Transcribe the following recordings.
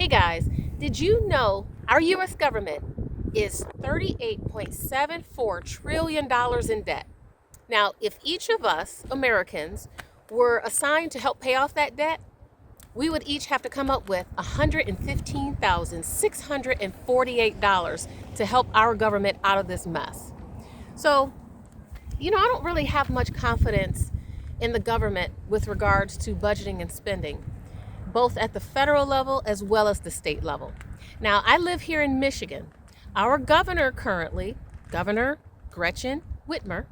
Hey guys, did you know our US government is $38.74 trillion in debt? Now, if each of us Americans were assigned to help pay off that debt, we would each have to come up with $115,648 to help our government out of this mess. So, I don't really have much confidence in the government with regards to budgeting and spending, both at the federal level as well as the state level. Now, I live here in Michigan. Our governor currently, Governor Gretchen Whitmer,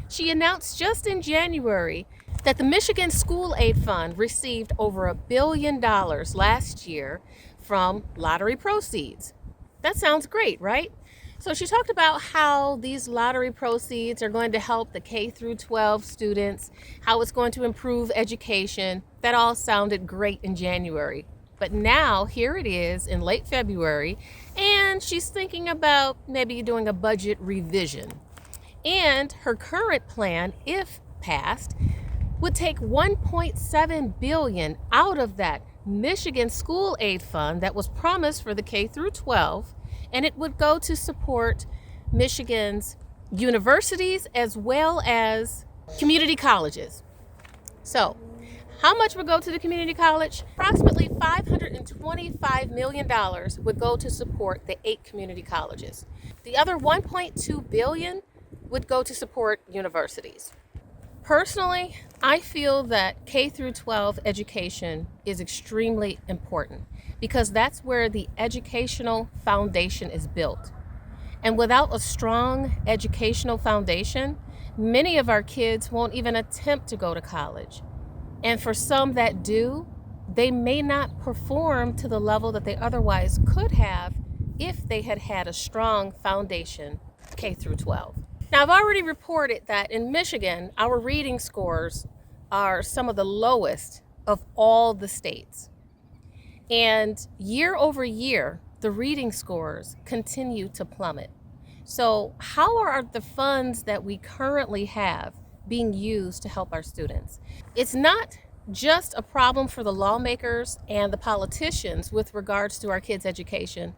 she announced just in January that the Michigan School Aid Fund received over $1 billion last year from lottery proceeds. That sounds great, right? So she talked about how these lottery proceeds are going to help the K through 12 students, how it's going to improve education. That all sounded great in January. But now here it is in late February, and she's thinking about maybe doing a budget revision. And her current plan, if passed, would take $1.7 billion out of that Michigan School Aid Fund that was promised for the K through 12, and it would go to support Michigan's universities as well as community colleges. So, how much would go to the community college? Approximately $525 million would go to support the 8 community colleges. The other $1.2 billion would go to support universities. Personally, I feel that K through 12 education is extremely important because that's where the educational foundation is built. And without a strong educational foundation, many of our kids won't even attempt to go to college. And for some that do, they may not perform to the level that they otherwise could have if they had had a strong foundation K through 12. Now, I've already reported that in Michigan, our reading scores are some of the lowest of all the states. And year over year, the reading scores continue to plummet. So how are the funds that we currently have being used to help our students? It's not just a problem for the lawmakers and the politicians with regards to our kids' education,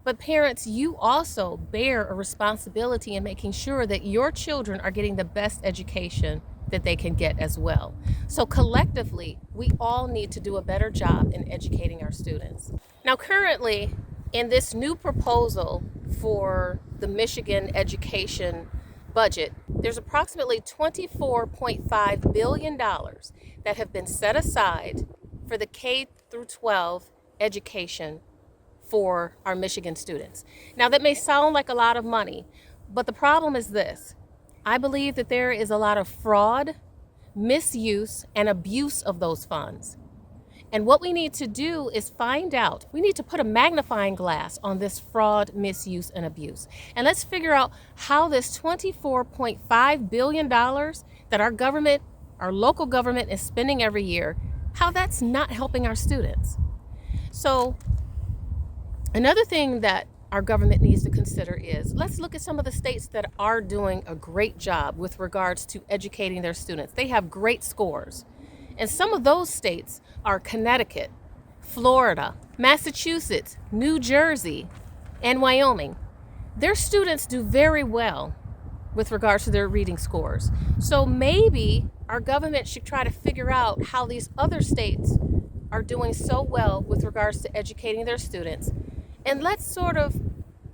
but parents, you also bear a responsibility in making sure that your children are getting the best education that they can get as well. So collectively, we all need to do a better job in educating our students. Now, currently, in this new proposal for the Michigan education budget, there's approximately $24.5 billion that have been set aside for the K through 12 education for our Michigan students. Now, that may sound like a lot of money, but the problem is this. I believe that there is a lot of fraud, misuse, and abuse of those funds. And what we need to do is find out, we need to put a magnifying glass on this fraud, misuse, and abuse. And let's figure out how this $24.5 billion that our government, our local government is spending every year, how that's not helping our students. So, another thing that our government needs to consider is, let's look at some of the states that are doing a great job with regards to educating their students. They have great scores. And some of those states are Connecticut, Florida, Massachusetts, New Jersey, and Wyoming. Their students do very well with regards to their reading scores. So maybe our government should try to figure out how these other states are doing so well with regards to educating their students. And let's sort of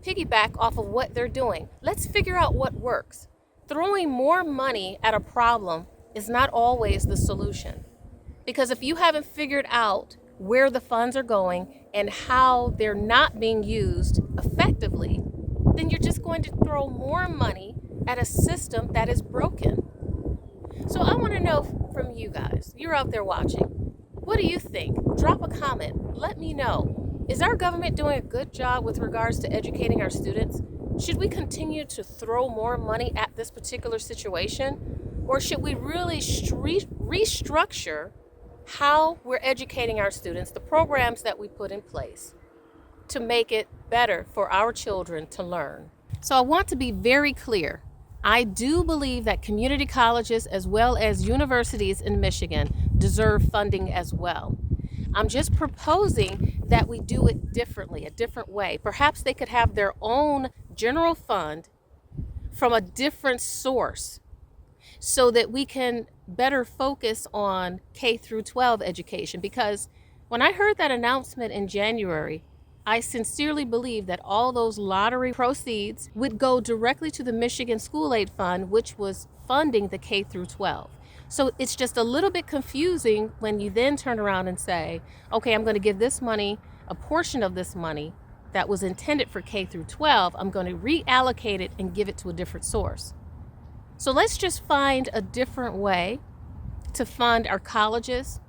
piggyback off of what they're doing. Let's figure out what works. Throwing more money at a problem is not always the solution. Because if you haven't figured out where the funds are going and how they're not being used effectively, then you're just going to throw more money at a system that is broken. So I want to know from you guys, you're out there watching, what do you think? Drop a comment, let me know. Is our government doing a good job with regards to educating our students? Should we continue to throw more money at this particular situation? Or should we really restructure how we're educating our students, the programs that we put in place to make it better for our children to learn? So I want to be very clear. I do believe that community colleges as well as universities in Michigan deserve funding as well. I'm just proposing that we do it differently, a different way. Perhaps they could have their own general fund from a different source so that we can better focus on K through 12 education. Because when I heard that announcement in January, I sincerely believe that all those lottery proceeds would go directly to the Michigan School Aid Fund, which was funding the K through 12. So it's just a little bit confusing when you then turn around and say, okay, I'm going to give this money, a portion of this money that was intended for K through 12, I'm going to reallocate it and give it to a different source. So let's just find a different way to fund our colleges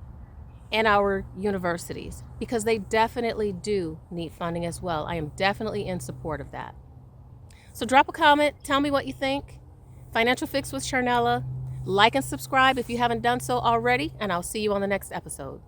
and our universities, because they definitely do need funding as well. I am definitely in support of that. So drop a comment, tell me what you think. Financial Fix with Charnella. Like and subscribe if you haven't done so already, and I'll see you on the next episode.